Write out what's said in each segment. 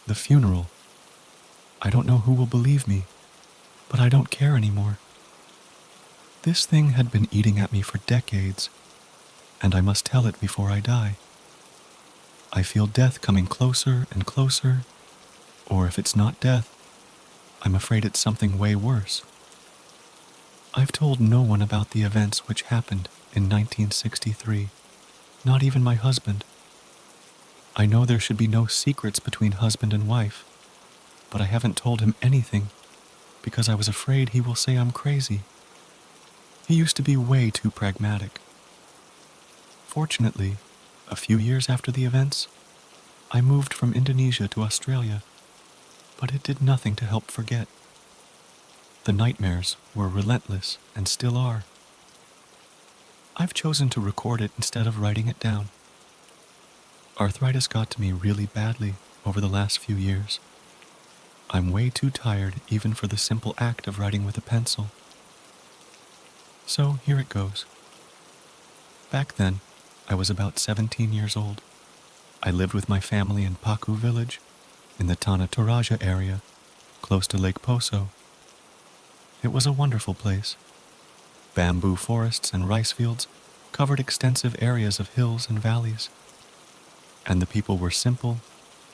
The funeral. I don't know who will believe me, but I don't care anymore. This thing had been eating at me for decades, and I must tell it before I die. I feel death coming closer and closer, or if it's not death, I'm afraid it's something way worse. I've told no one about the events which happened in 1963, not even my husband. I know there should be no secrets between husband and wife, but I haven't told him anything because I was afraid he will say I'm crazy. He used to be way too pragmatic. Fortunately, a few years after the events, I moved from Indonesia to Australia, but it did nothing to help forget. The nightmares were relentless and still are. I've chosen to record it instead of writing it down. Arthritis got to me really badly over the last few years. I'm way too tired even for the simple act of writing with a pencil. So here it goes. Back then, I was about 17 years old. I lived with my family in Paku village, in the Tanah Toraja area, close to Lake Poso. It was a wonderful place. Bamboo forests and rice fields covered extensive areas of hills and valleys. And the people were simple,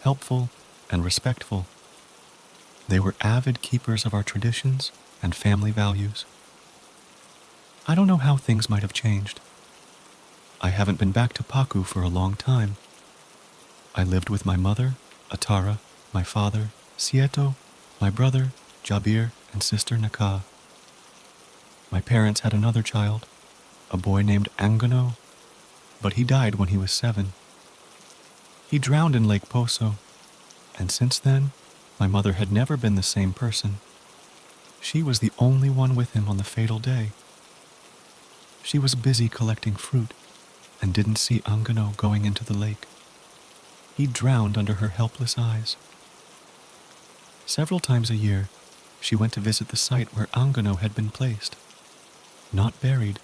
helpful, and respectful. They were avid keepers of our traditions and family values. I don't know how things might have changed. I haven't been back to Paku for a long time. I lived with my mother, Atara, my father, Sieto, my brother, Jabir, and sister Naka. My parents had another child, a boy named Angano, but he died when he was 7. He drowned in Lake Poso, and since then, my mother had never been the same person. She was the only one with him on the fatal day. She was busy collecting fruit and didn't see Angano going into the lake. He drowned under her helpless eyes. Several times a year, she went to visit the site where Angano had been placed. Not buried,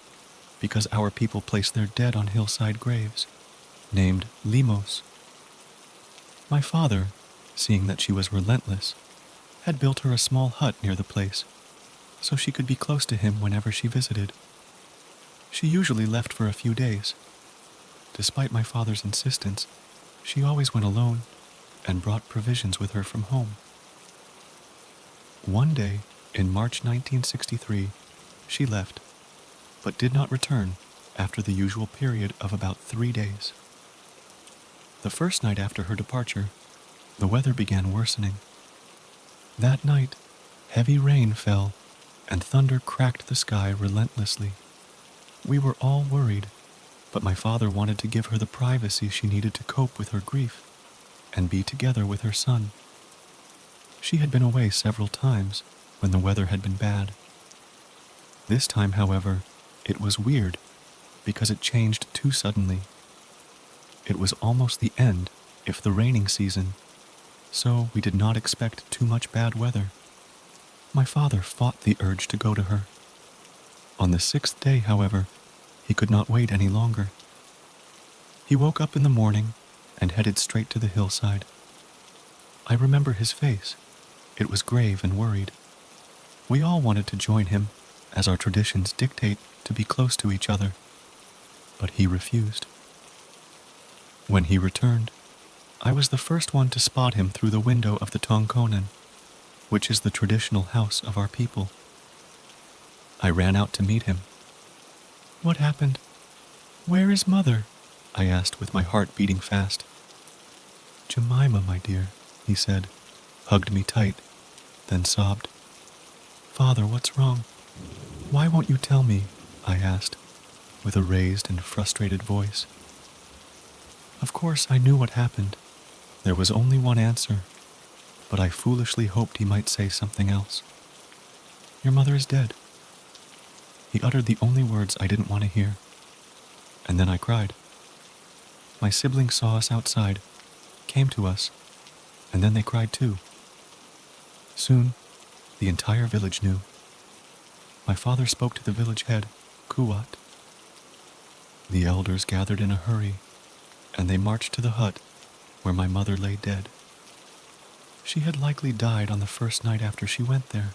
because our people placed their dead on hillside graves, named limos. My father, seeing that she was relentless, had built her a small hut near the place, so she could be close to him whenever she visited. She usually left for a few days. Despite my father's insistence, she always went alone and brought provisions with her from home. One day, in March 1963, she left, but did not return after the usual period of about 3 days. The first night after her departure, the weather began worsening. That night, heavy rain fell and thunder cracked the sky relentlessly. We were all worried, but my father wanted to give her the privacy she needed to cope with her grief and be together with her son. She had been away several times when the weather had been bad. This time, however, it was weird because it changed too suddenly. It was almost the end, if the raining season, so we did not expect too much bad weather. My father fought the urge to go to her. On the 6th day, however, he could not wait any longer. He woke up in the morning and headed straight to the hillside. I remember his face. It was grave and worried. We all wanted to join him, as our traditions dictate to be close to each other, but he refused. When he returned, I was the first one to spot him through the window of the Tongkonan, which is the traditional house of our people. I ran out to meet him. "What happened? Where is Mother?" I asked with my heart beating fast. "Jemima, my dear," he said, hugged me tight, then sobbed. "Father, what's wrong? Why won't you tell me?" I asked, with a raised and frustrated voice. Of course, I knew what happened. There was only one answer, but I foolishly hoped he might say something else. "Your mother is dead." He uttered the only words I didn't want to hear, and then I cried. My siblings saw us outside, came to us, and then they cried too. Soon, the entire village knew. My father spoke to the village head, Kuwat. The elders gathered in a hurry, and they marched to the hut where my mother lay dead. She had likely died on the first night after she went there.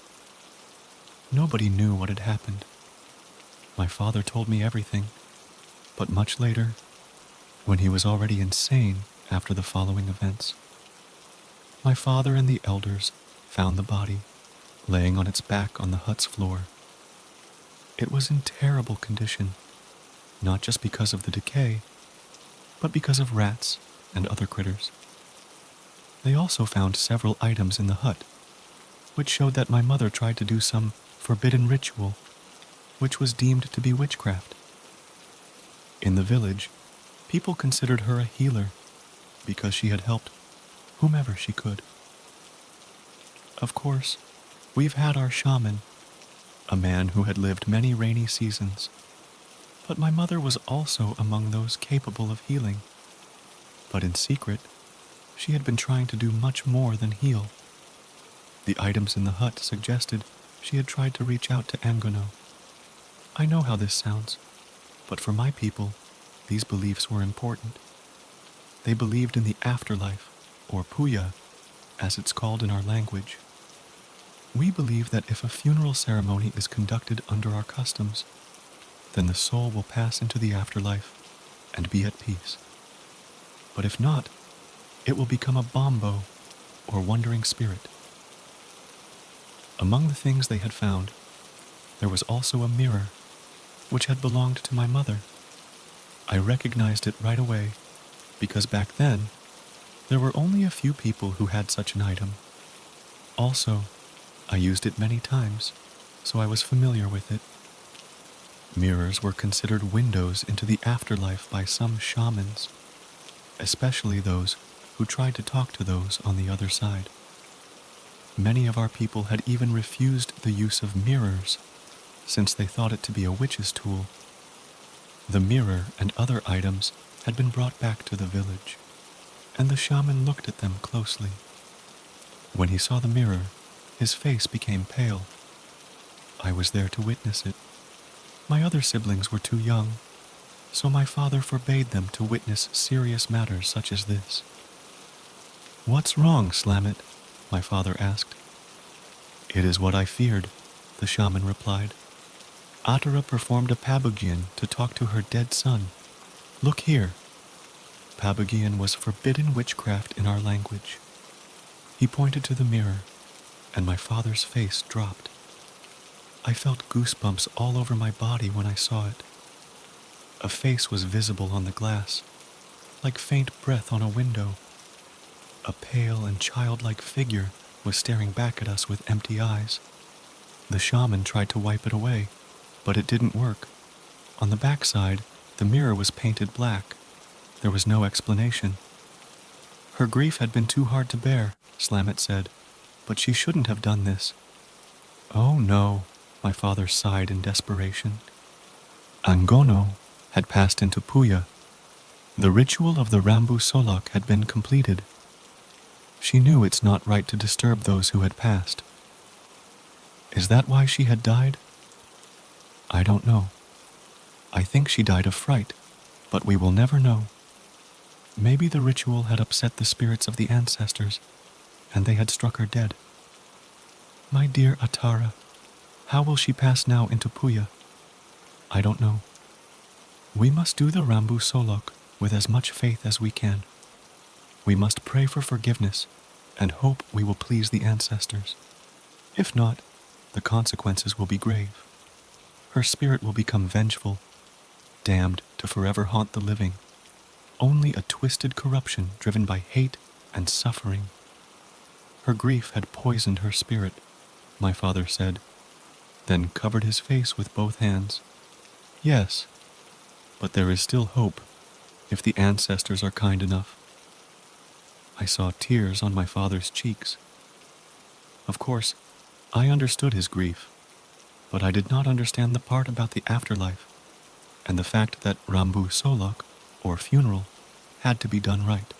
Nobody knew what had happened. My father told me everything, but much later, when he was already insane after the following events, my father and the elders found the body laying on its back on the hut's floor. It was in terrible condition, not just because of the decay, but because of rats and other critters. They also found several items in the hut, which showed that my mother tried to do some forbidden ritual, which was deemed to be witchcraft. In the village, people considered her a healer because she had helped whomever she could. Of course, we've had our shaman, a man who had lived many rainy seasons, but my mother was also among those capable of healing. But in secret, she had been trying to do much more than heal. The items in the hut suggested she had tried to reach out to Angono. I know how this sounds, but for my people, these beliefs were important. They believed in the afterlife, or puya, as it's called in our language. We believe that if a funeral ceremony is conducted under our customs, then the soul will pass into the afterlife and be at peace. But if not, it will become a bombo, or wandering spirit. Among the things they had found, there was also a mirror, which had belonged to my mother. I recognized it right away, because back then, there were only a few people who had such an item. Also, I used it many times, so I was familiar with it. Mirrors were considered windows into the afterlife by some shamans, especially those who tried to talk to those on the other side. Many of our people had even refused the use of mirrors, since they thought it to be a witch's tool. The mirror and other items had been brought back to the village, and the shaman looked at them closely. When he saw the mirror, his face became pale. I was there to witness it. My other siblings were too young, so my father forbade them to witness serious matters such as this. "What's wrong, Slamit?" my father asked. "It is what I feared," the shaman replied. "Atara performed a pabugian to talk to her dead son. Look here." Pabugian was forbidden witchcraft in our language. He pointed to the mirror, and my father's face dropped. I felt goosebumps all over my body when I saw it. A face was visible on the glass, like faint breath on a window. A pale and childlike figure was staring back at us with empty eyes. The shaman tried to wipe it away, but it didn't work. On the backside, the mirror was painted black. There was no explanation. "Her grief had been too hard to bear," Slamit said, "but she shouldn't have done this." "Oh no," my father sighed in desperation. Angono had passed into Puya. The ritual of the Rambu Solok had been completed. She knew it's not right to disturb those who had passed. Is that why she had died? I don't know. I think she died of fright, but we will never know. Maybe the ritual had upset the spirits of the ancestors, and they had struck her dead. My dear Atara, how will she pass now into Puya? I don't know. We must do the Rambu Solok with as much faith as we can. We must pray for forgiveness and hope we will please the ancestors. If not, the consequences will be grave. Her spirit will become vengeful, damned to forever haunt the living. Only a twisted corruption driven by hate and suffering. Her grief had poisoned her spirit, my father said, then covered his face with both hands. Yes, but there is still hope if the ancestors are kind enough. I saw tears on my father's cheeks. Of course, I understood his grief, but I did not understand the part about the afterlife and the fact that Rambu Solok, or funeral, had to be done right.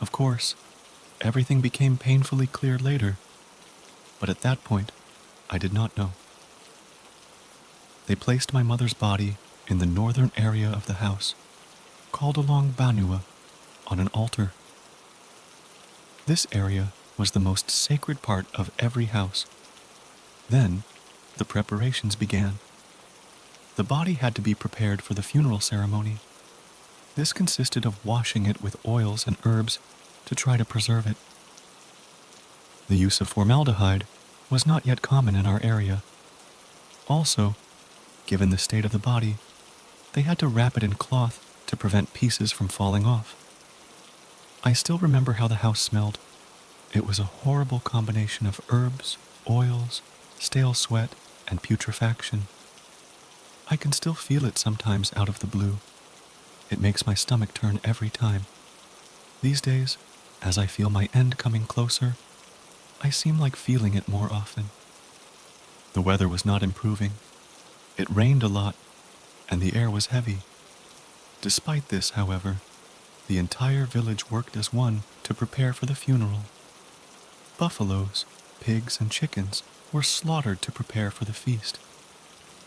Of course, everything became painfully clear later, but at that point, I did not know. They placed my mother's body in the northern area of the house, called along Banua, on an altar. This area was the most sacred part of every house. Then, the preparations began. The body had to be prepared for the funeral ceremony. This consisted of washing it with oils and herbs to try to preserve it. The use of formaldehyde was not yet common in our area. Also, given the state of the body, they had to wrap it in cloth to prevent pieces from falling off. I still remember how the house smelled. It was a horrible combination of herbs, oils, stale sweat, and putrefaction. I can still feel it sometimes out of the blue. It makes my stomach turn every time. These days, as I feel my end coming closer, I seem like feeling it more often. The weather was not improving. It rained a lot, and the air was heavy. Despite this, however, the entire village worked as one to prepare for the funeral. Buffaloes, pigs, and chickens were slaughtered to prepare for the feast.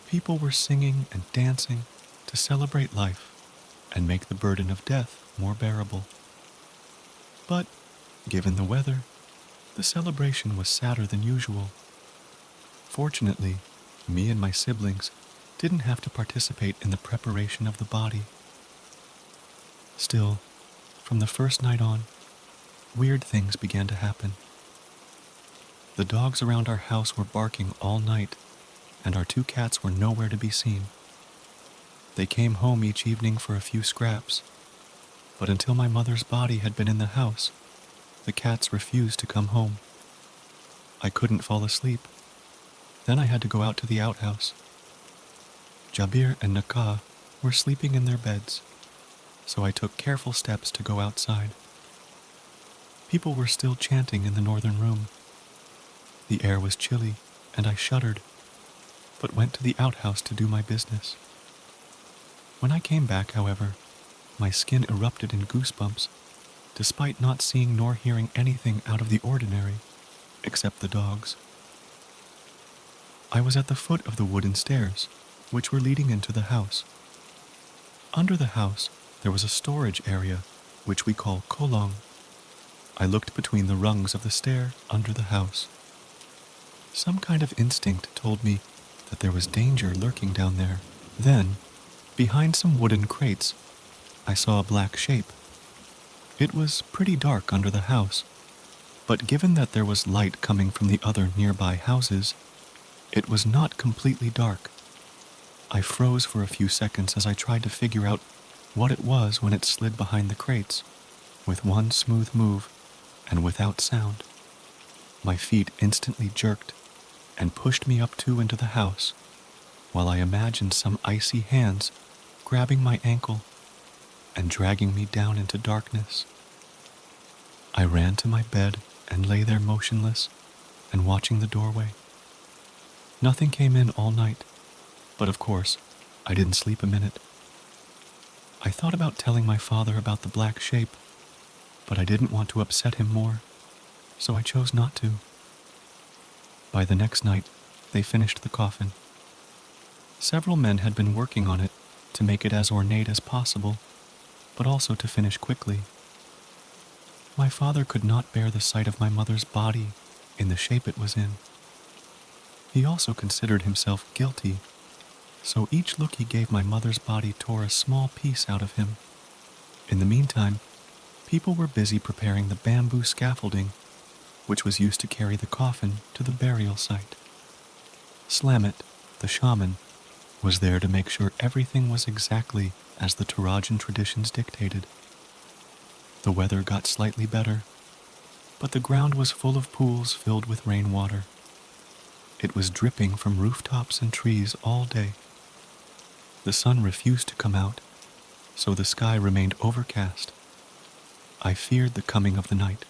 People were singing and dancing to celebrate life and make the burden of death more bearable. But, given the weather, the celebration was sadder than usual. Fortunately, me and my siblings didn't have to participate in the preparation of the body. Still, from the first night on, weird things began to happen. The dogs around our house were barking all night, and our 2 cats were nowhere to be seen. They came home each evening for a few scraps, but until my mother's body had been in the house, the cats refused to come home. I couldn't fall asleep. Then I had to go out to the outhouse. Jabir and Nakah were sleeping in their beds, so I took careful steps to go outside. People were still chanting in the northern room. The air was chilly, and I shuddered, but went to the outhouse to do my business. When I came back, however, my skin erupted in goosebumps, despite not seeing nor hearing anything out of the ordinary, except the dogs. I was at the foot of the wooden stairs, which were leading into the house. Under the house, there was a storage area, which we call kolong. I looked between the rungs of the stair under the house. Some kind of instinct told me that there was danger lurking down there. Then, behind some wooden crates, I saw a black shape. It was pretty dark under the house, but given that there was light coming from the other nearby houses, it was not completely dark. I froze for a few seconds as I tried to figure out what it was when it slid behind the crates, with one smooth move and without sound. My feet instantly jerked and pushed me up 2 into the house, while I imagined some icy hands grabbing my ankle and dragging me down into darkness. I ran to my bed and lay there motionless and watching the doorway. Nothing came in all night, but of course, I didn't sleep a minute. I thought about telling my father about the black shape, but I didn't want to upset him more, so I chose not to. By the next night, they finished the coffin. Several men had been working on it to make it as ornate as possible, but also to finish quickly. My father could not bear the sight of my mother's body in the shape it was in. He also considered himself guilty, so each look he gave my mother's body tore a small piece out of him. In the meantime, people were busy preparing the bamboo scaffolding, which was used to carry the coffin to the burial site. Slamet, the shaman, was there to make sure everything was exactly as the Torajan traditions dictated. The weather got slightly better, but the ground was full of pools filled with rainwater. It was dripping from rooftops and trees all day. The sun refused to come out, so the sky remained overcast. I feared the coming of the night.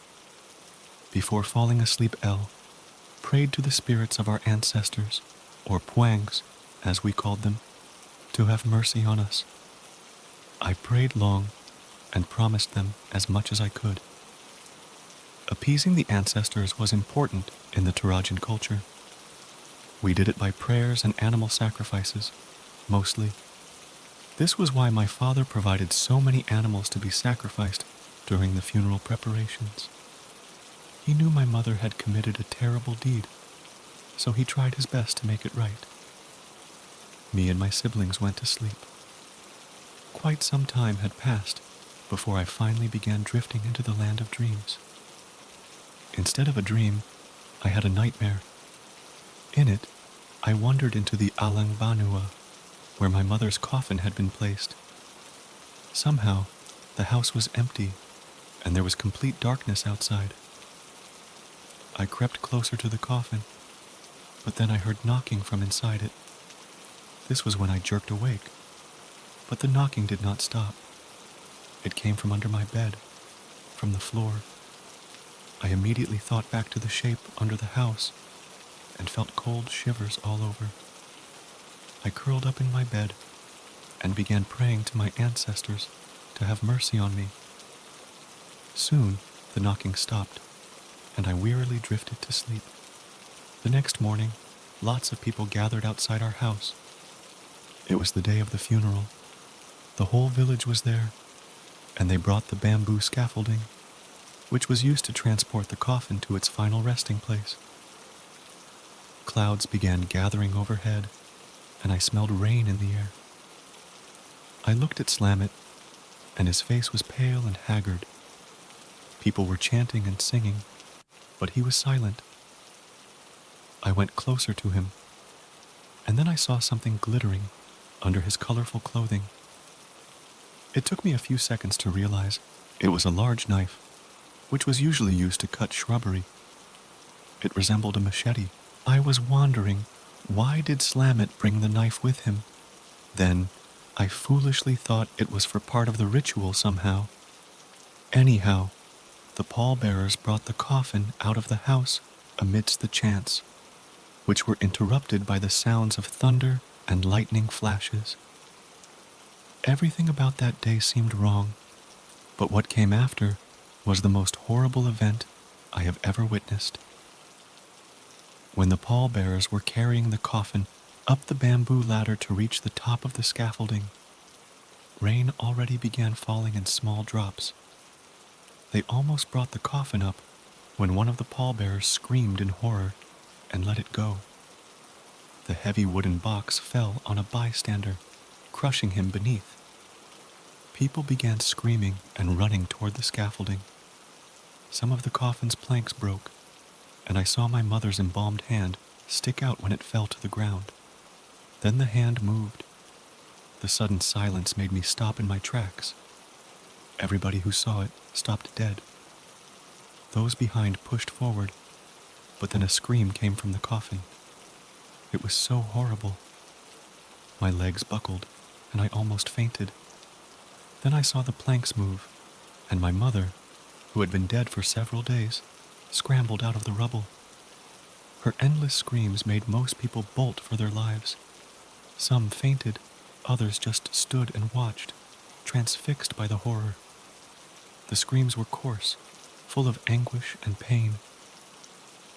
Before falling asleep, prayed to the spirits of our ancestors, or puangs, as we called them, to have mercy on us. I prayed long and promised them as much as I could. Appeasing the ancestors was important in the Torajan culture. We did it by prayers and animal sacrifices, mostly. This was why my father provided so many animals to be sacrificed during the funeral preparations. He knew my mother had committed a terrible deed, so he tried his best to make it right. Me and my siblings went to sleep. Quite some time had passed before I finally began drifting into the land of dreams. Instead of a dream, I had a nightmare. In it, I wandered into the Alang Banua, where my mother's coffin had been placed. Somehow, the house was empty, and there was complete darkness outside. I crept closer to the coffin, but then I heard knocking from inside it. This was when I jerked awake, but the knocking did not stop. It came from under my bed, from the floor. I immediately thought back to the shape under the house and felt cold shivers all over. I curled up in my bed and began praying to my ancestors to have mercy on me. Soon, the knocking stopped, and I wearily drifted to sleep. The next morning, lots of people gathered outside our house. It was the day of the funeral. The whole village was there, and they brought the bamboo scaffolding, which was used to transport the coffin to its final resting place. Clouds began gathering overhead, and I smelled rain in the air. I looked at Slamit, and his face was pale and haggard. People were chanting and singing, but he was silent. I went closer to him, and then I saw something glittering under his colorful clothing. It took me a few seconds to realize it was a large knife, which was usually used to cut shrubbery. It resembled a machete. I was wondering, why did Slamit bring the knife with him? Then, I foolishly thought it was for part of the ritual somehow. Anyhow, the pallbearers brought the coffin out of the house amidst the chants, which were interrupted by the sounds of thunder and lightning flashes. Everything about that day seemed wrong, but what came after was the most horrible event I have ever witnessed. When the pallbearers were carrying the coffin up the bamboo ladder to reach the top of the scaffolding, rain already began falling in small drops. They almost brought the coffin up when one of the pallbearers screamed in horror and let it go. The heavy wooden box fell on a bystander, crushing him beneath. People began screaming and running toward the scaffolding. Some of the coffin's planks broke, and I saw my mother's embalmed hand stick out when it fell to the ground. Then the hand moved. The sudden silence made me stop in my tracks. Everybody who saw it stopped dead. Those behind pushed forward, but then a scream came from the coffin. It was so horrible. My legs buckled, and I almost fainted. Then I saw the planks move, and my mother, who had been dead for several days, scrambled out of the rubble. Her endless screams made most people bolt for their lives. Some fainted, others just stood and watched, transfixed by the horror. The screams were coarse, full of anguish and pain.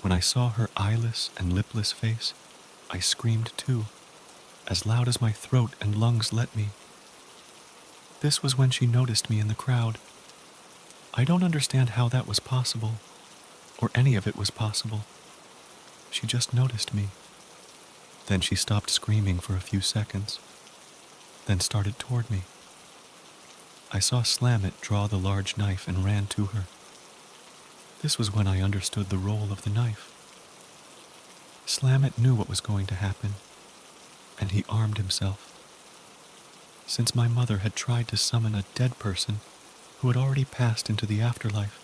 When I saw her eyeless and lipless face, I screamed too, as loud as my throat and lungs let me. This was when she noticed me in the crowd. I don't understand how that was possible, or any of it was possible. She just noticed me. Then she stopped screaming for a few seconds, then started toward me. I saw Slamit draw the large knife and ran to her. This was when I understood the role of the knife. Slamit knew what was going to happen, and he armed himself. Since my mother had tried to summon a dead person who had already passed into the afterlife,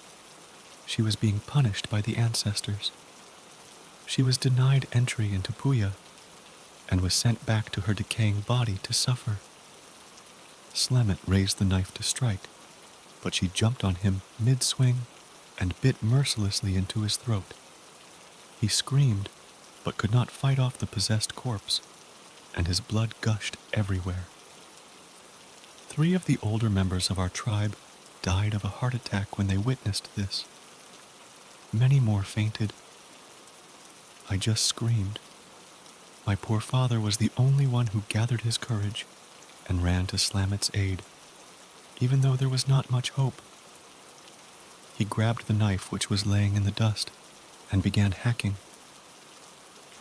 she was being punished by the ancestors. She was denied entry into Puya and was sent back to her decaying body to suffer. Slamit raised the knife to strike, but she jumped on him mid-swing and bit mercilessly into his throat. He screamed, but could not fight off the possessed corpse, and his blood gushed everywhere. 3 of the older members of our tribe died of a heart attack when they witnessed this. Many more fainted. I just screamed. My poor father was the only one who gathered his courage and ran to Slamit's aid, even though there was not much hope. he grabbed the knife which was laying in the dust and began hacking.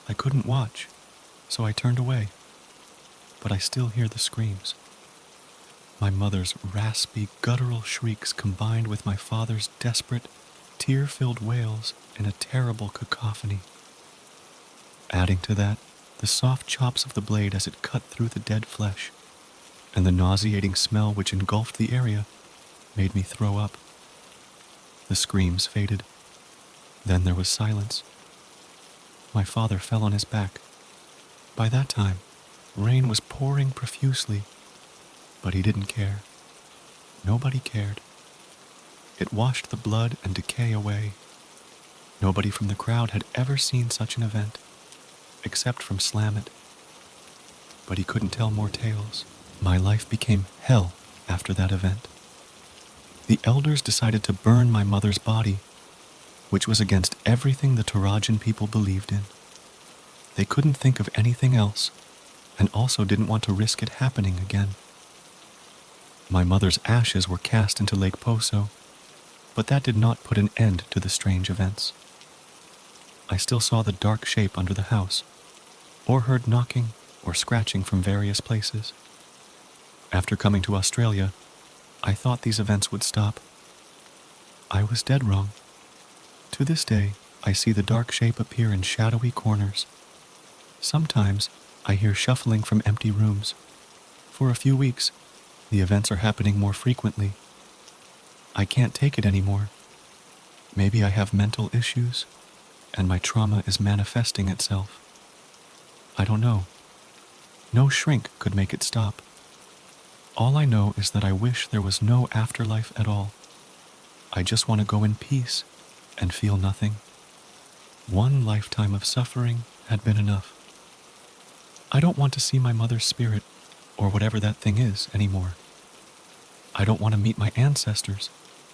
I couldn't watch, so I turned away, but I still hear the screams. My mother's raspy, guttural shrieks combined with my father's desperate, tear-filled wails in a terrible cacophony. Adding to that, the soft chops of the blade as it cut through the dead flesh, and the nauseating smell which engulfed the area made me throw up. The screams faded. Then there was silence. My father fell on his back. By that time, rain was pouring profusely, but he didn't care. Nobody cared. It washed the blood and decay away. Nobody from the crowd had ever seen such an event, except from Slammet. But he couldn't tell more tales. My life became hell after that event. The elders decided to burn my mother's body, which was against everything the Torajan people believed in. They couldn't think of anything else, and also didn't want to risk it happening again. My mother's ashes were cast into Lake Poso, but that did not put an end to the strange events. I still saw the dark shape under the house, or heard knocking or scratching from various places. After coming to Australia, I thought these events would stop. I was dead wrong. To this day, I see the dark shape appear in shadowy corners. Sometimes, I hear shuffling from empty rooms. For a few weeks, the events are happening more frequently. I can't take it anymore. Maybe I have mental issues, and my trauma is manifesting itself. I don't know. No shrink could make it stop. All I know is that I wish there was no afterlife at all. I just want to go in peace and feel nothing. One lifetime of suffering had been enough. I don't want to see my mother's spirit, or whatever that thing is, anymore. I don't want to meet my ancestors,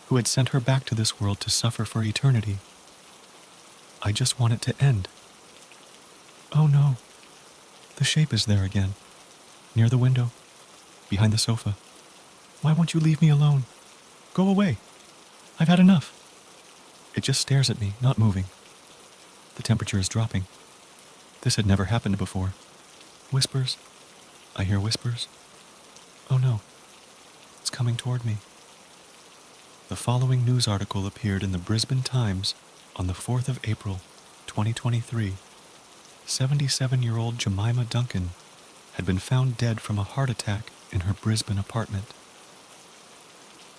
who had sent her back to this world to suffer for eternity. I just want it to end. Oh no. The shape is there again, near the window, behind the sofa. Why won't you leave me alone? Go away. I've had enough. It just stares at me, not moving. The temperature is dropping. This had never happened before. Whispers. I hear whispers. Oh no. It's coming toward me. The following news article appeared in the Brisbane Times on the 4th of April, 2023. 77-year-old Jemima Duncan had been found dead from a heart attack in her Brisbane apartment.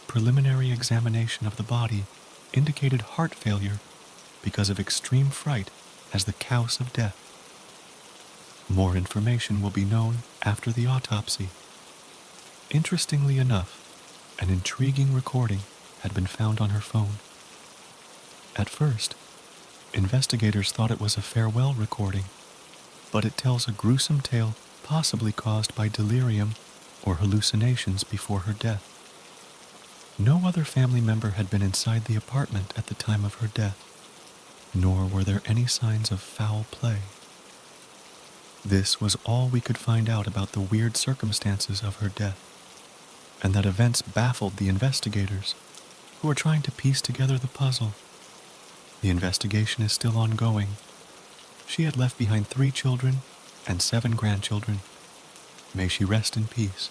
Preliminary examination of the body indicated heart failure because of extreme fright as the cause of death. More information will be known after the autopsy. Interestingly enough, an intriguing recording had been found on her phone. At first, investigators thought it was a farewell recording, but it tells a gruesome tale possibly caused by delirium or hallucinations before her death. No other family member had been inside the apartment at the time of her death, nor were there any signs of foul play. This was all we could find out about the weird circumstances of her death, and that events baffled the investigators, who are trying to piece together the puzzle. The investigation is still ongoing. She had left behind 3 children and 7 grandchildren. May she rest in peace.